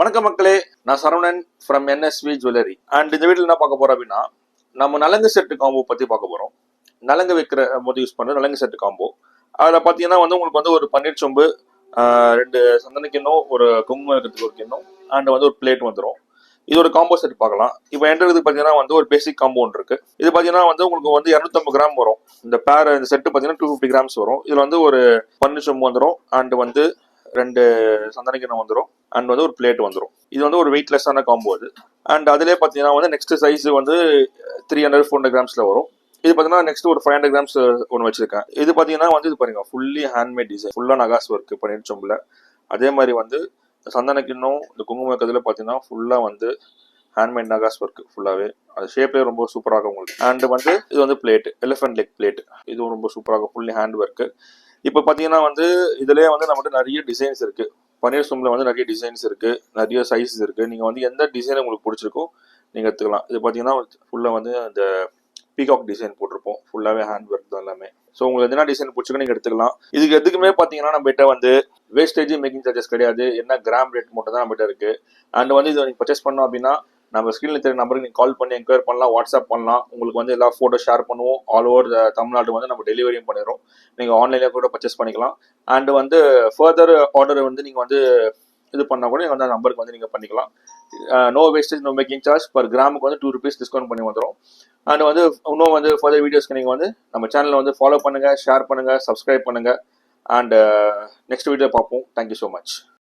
வணக்கம் மக்களே, நான் Saravanan from NSV jewellery. And இந்த வீட்டில் என்ன பார்க்க போறோம் அப்படின்னா, நம்ம நலங்கு செட்டு காம்போ பத்தி பார்க்க போறோம். நலங்கு வைக்கிற போது யூஸ் பண்ற நலங்கு செட்டு காம்போ. அதில் பார்த்தீங்கன்னா உங்களுக்கு ஒரு பன்னீர் சொம்பு, 2 சந்தன கிண்ணம், ஒரு குங்குமம் இருக்கிறதுக்கு ஒரு கிண்ணம், அண்ட் ஒரு பிளேட் வந்துடும். இது ஒரு காம்போ செட் பார்க்கலாம். இப்போ என்கிறது பார்த்தீங்கன்னா ஒரு பேசிக் காம்போ ஒன்று இருக்கு. இது பார்த்தீங்கன்னா உங்களுக்கு 250 கிராம் வரும். இந்த செட்டு பார்த்தீங்கன்னா 250 கிராம்ஸ் வரும். இதில் ஒரு பன்னீர் சொம்பு வந்துடும், அண்ட் 2 சந்தன கிண்ணம் வந்துடும், அண்ட் ஒரு பிளேட் வந்துடும். இது ஒரு வெயிட்லெஸ்ஸான காம்போ அது. அண்ட் அதிலே பார்த்தீங்கன்னா நெக்ஸ்ட் சைஸ் 300-400 கிராம்ஸ்ல வரும். இது பார்த்தீங்கன்னா நெக்ஸ்ட் ஒரு 500 கிராம்ஸ் ஒன்று வச்சிருக்கேன். இது பார்த்தீங்கன்னா இது பாருங்க, ஃபுல்லி ஹேண்ட்மேட் டிசைன், ஃபுல்லா நகாஸ் ஒர்க் பன்னீர் சொம்புல. அதே மாதிரி சந்தன கிண்ணம், இந்த குங்குமம் இருக்கிறதுல பார்த்தீங்கன்னா ஃபுல்லா ஹேண்ட்மேட் நகாஸ் ஒர்க் ஃபுல்லாவே. அது ஷேப்லேயே ரொம்ப சூப்பராக உங்களுக்கு. அண்ட் இது பிளேட், எலிஃபென்ட் லெக் பிளேட். இதுவும் ரொம்ப சூப்பராக ஃபுல்லி ஹேண்ட் ஒர்க். இப்போ பார்த்தீங்கன்னா இதுலேயே நம்மகிட்ட நிறைய டிசைன்ஸ் இருக்கு. பன்னீர் சொம்பில் நிறைய டிசைன்ஸ் இருக்கு, நிறைய சைஸஸ் இருக்கு. நீங்க எந்த டிசைன் உங்களுக்கு பிடிச்சிருக்கோ நீங்க எடுத்துக்கலாம். இது பார்த்தீங்கன்னா ஃபுல்லா அந்த பீகாக் டிசைன் போட்டிருப்போம், ஃபுல்லாவே ஹேண்ட் ஒர்க் தான் எல்லாமே. ஸோ உங்களுக்கு என்ன டிசைன் பிடிச்சிருக்கோ நீங்க எடுத்துக்கலாம். இதுக்கு எதுக்குமே பார்த்தீங்கன்னா நம்ம கிட்ட வேஸ்டேஜ் மேக்கிங் சார்ஜஸ் கிடையாது. என்ன கிராம் ரேட் மட்டும் தான் நம்ம கிட்ட இருக்கு. அண்ட் இதை நீங்க பர்ச்சேஸ் பண்ணோம் அப்படின்னா நம்ம ஸ்கிரீன்ல தெரிய நம்பருக்கு நீங்க கால் பண்ணி என்கொயர் பண்ணலாம், வாட்ஸ்அப் பண்ணலாம். உங்களுக்கு எல்லா போட்டோ ஷேர் பண்ணுவோம். ஆல் ஓவர் தமிழ்நாடு நம்ம டெலிவரியும் பண்ணிடுறோம். நீங்க ஆன்லைன்ல கூட பர்ச்சேஸ் பண்ணிக்கலாம். அண்ட் ஃபர்தர் ஆர்டர் நீங்க இது பண்ணா கூட அந்த நம்பருக்கு நீங்க பண்ணிக்கலாம். No wastage, no making charge. Per கிராமுக்கு 2 rupees டிஸ்கவுண்ட் பண்ணி வந்துடும். அண்ட் இன்னும் ஃபர்தர் வீடியோஸ்க்கு நீங்க நம்ம சேனலை ஃபாலோ பண்ணுங்க, ஷேர் பண்ணுங்க, சப்ஸ்கிரைப் பண்ணுங்க. அண்ட் நெக்ஸ்ட் வீடியோ பார்ப்போம். Thank you so much.